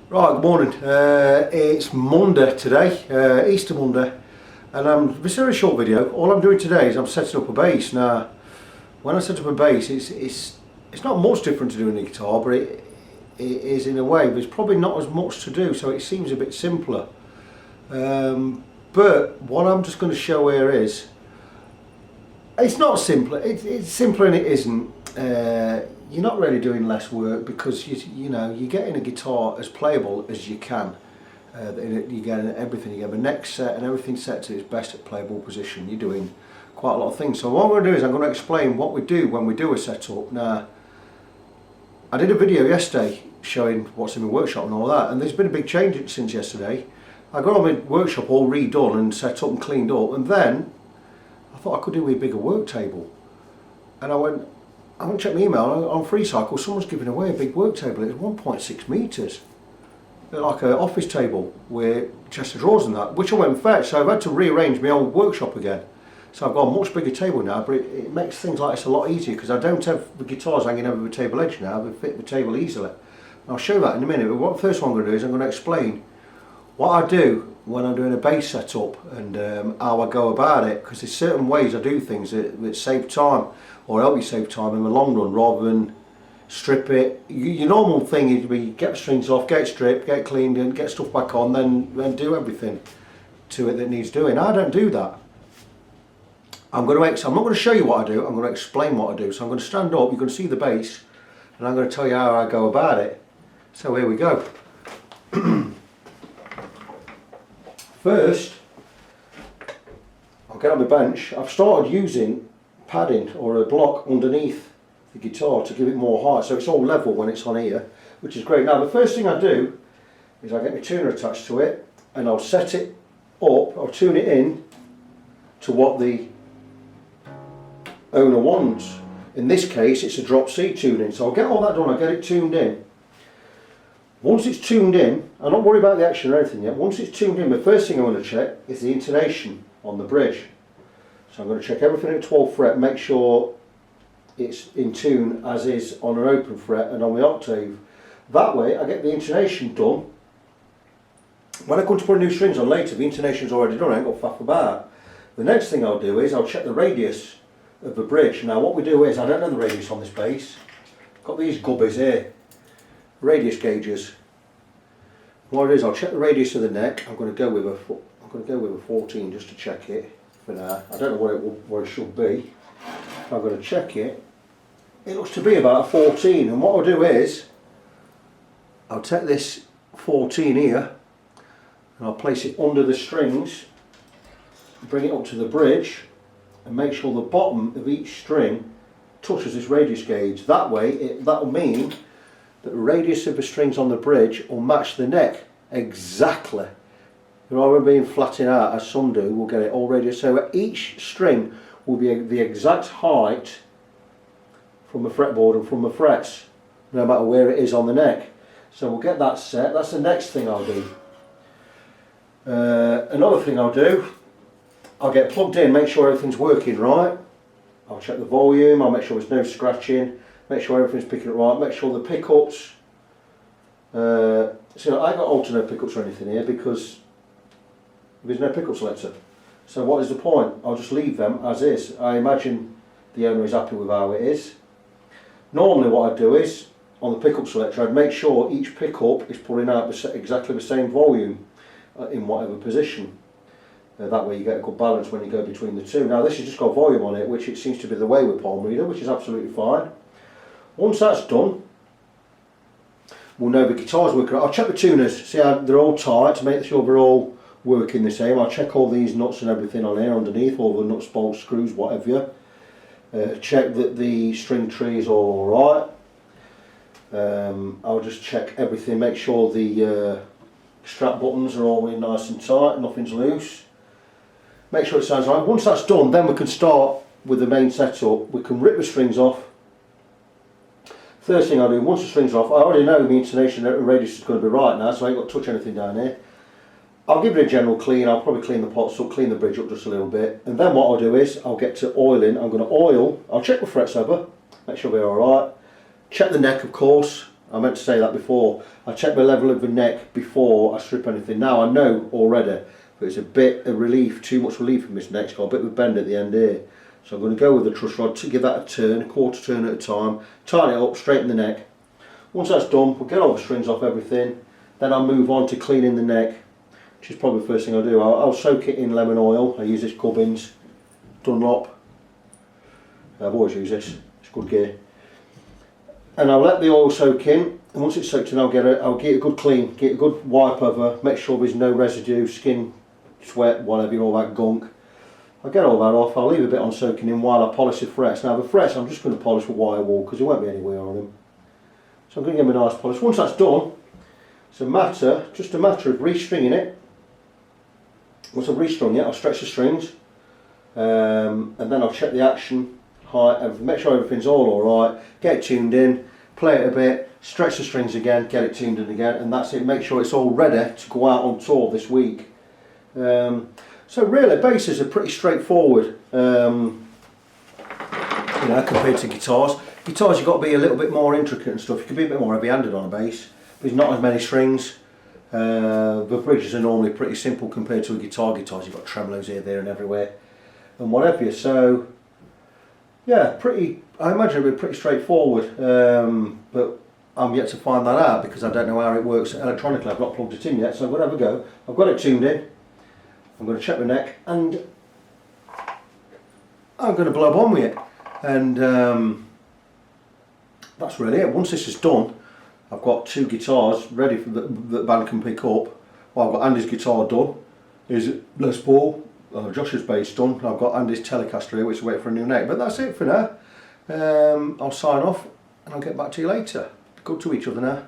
Right, good morning. It's Monday today, Easter Monday, and this is a very short video. All I'm doing today is I'm setting up a bass. Now, when I set up a bass, it's not much different to doing the guitar, but it is in a way. There's probably not as much to do, so it seems a bit simpler. But what I'm just going to show here is, it's not simpler. It's simpler and it isn't. You're not really doing less work because you're getting a guitar as playable as you can. You get everything. You get the neck set and everything set to its best at playable position. You're doing quite a lot of things. So what I'm going to do is I'm going to explain what we do when we do a setup. Now, I did a video yesterday showing what's in my workshop and all that, and there's been a big change since yesterday. I got all my workshop all redone and set up and cleaned up, and then I thought I could do with a bigger work table. And I went to check my email on FreeCycle. Someone's giving away a big work table. It's 1.6 metres. Like an office table with chest of drawers and that, which I went and fetched. So I've had to rearrange my old workshop again. So I've got a much bigger table now, but it makes things like this a lot easier because I don't have the guitars hanging over the table edge now. They fit the table easily. And I'll show that in a minute, but what the first one I'm going to do is I'm going to explain what I do when I'm doing a bass setup and how I go about it, because there's certain ways I do things that save time or help you save time in the long run rather than strip it. Your normal thing is you get the strings off, get it stripped, get it cleaned and get stuff back on, then do everything to it that needs doing. I don't do that. I'm not going to show you what I do, I'm going to explain what I do. So I'm going to stand up, you're going to see the bass, and I'm going to tell you how I go about it. So here we go. First, I'll get on my bench. I've started using padding or a block underneath the guitar to give it more height, so it's all level when it's on here, which is great. Now the first thing I do is I get my tuner attached to it and I'll set it up, I'll tune it in to what the owner wants. In this case it's a drop C tuning, so I'll get all that done, I'll get it tuned in. Once it's tuned in, I'm not worried about the action or anything yet. Once it's tuned in, the first thing I want to check is the intonation on the bridge. So I'm going to check everything at 12th fret, make sure it's in tune as is on an open fret and on the octave. That way I get the intonation done. When I come to put new strings on later, the intonation's already done, I ain't got faff about. The next thing I'll do is I'll check the radius of the bridge. Now what we do is, I don't know the radius on this bass. I've got these gubbies here. Radius gauges. What it is, I'll check the radius of the neck. I'm going to go with a 14 just to check it for now. I don't know what it should be. I'm going to check it. It looks to be about a 14, and what I'll do is I'll take this 14 here and I'll place it under the strings, bring it up to the bridge, and make sure the bottom of each string touches this radius gauge. That way, that'll mean that the radius of the strings on the bridge will match the neck exactly. Rather than being flattened out as some do, we'll get it all radius. So each string will be the exact height from the fretboard and from the frets, no matter where it is on the neck. So we'll get that set. That's the next thing I'll do. Another thing I'll do, I'll get plugged in, make sure everything's working right. I'll check the volume, I'll make sure there's no scratching. Make sure everything's picking it right, make sure the pickups, so I got alternate pickups or anything here because there's no pickup selector. So what is the point? I'll just leave them as is. I imagine the owner is happy with how it is. Normally what I'd do is, on the pickup selector, I'd make sure each pickup is pulling out exactly the same volume in whatever position. That way you get a good balance when you go between the two. Now this has just got volume on it, which it seems to be the way with Palm Reader, which is absolutely fine. Once that's done, we'll know the guitar's working. I'll check the tuners, see how they're all tight to make sure they're all working the same. I'll check all these nuts and everything on here underneath, all the nuts, bolts, screws, whatever. Check that the string tree is all alright. I'll just check everything, make sure the strap buttons are all in nice and tight, nothing's loose. Make sure it sounds right. Once that's done, then we can start with the main setup. We can rip the strings off. First thing I'll do, once the strings are off, I already know the intonation radius is going to be right now, so I ain't got to touch anything down here. I'll give it a general clean, I'll probably clean the pots up, clean the bridge up just a little bit, and then what I'll do is, I'll get to oiling. I'm going to oil, I'll check the frets over, make sure they're alright, check the neck of course, I meant to say that before. I check the level of the neck before I strip anything. Now I know already, but it's a bit of relief, too much relief in this neck. It's got a bit of a bend at the end here. So I'm going to go with the truss rod to give that a turn, a quarter turn at a time, tighten it up, straighten the neck. Once that's done, we'll get all the strings off everything. Then I'll move on to cleaning the neck, which is probably the first thing I'll do. I'll soak it in lemon oil. I use this Gubbins Dunlop. I've always used this, it's good gear. And I'll let the oil soak in, and once it's soaked in I'll get a good clean, get a good wipe over, make sure there's no residue, skin, sweat, whatever, all that gunk. I'll get all that off, I'll leave a bit on soaking in while I polish the frets. Now the frets I'm just going to polish with wire wool because there won't be any wear on them. So I'm going to give them a nice polish. Once that's done, it's just a matter of restringing it. Once I've restrung it, I'll stretch the strings, and then I'll check the action height, make sure everything's all alright, get it tuned in, play it a bit, stretch the strings again, get it tuned in again, and that's it. Make sure it's all ready to go out on tour this week. So really basses are pretty straightforward, you know, compared to guitars. Guitars you've got to be a little bit more intricate and stuff. You can be a bit more heavy-handed on a bass. There's not as many strings. The bridges are normally pretty simple compared to a guitar. Guitars you've got tremolos here, there and everywhere and whatever. So yeah, I imagine it'll be pretty straightforward, but I'm yet to find that out because I don't know how it works electronically. I've not plugged it in yet, so I'm going to have a go. I've got it tuned in, I'm going to check the neck, and I'm going to blow on with it, and that's really it. Once this is done, I've got two guitars ready for the band can pick up. Well, I've got Andy's guitar done, his Les Paul, Josh's bass done. I've got Andy's Telecaster here, which is waiting for a new neck. But that's it for now. I'll sign off and I'll get back to you later. Good to each other now.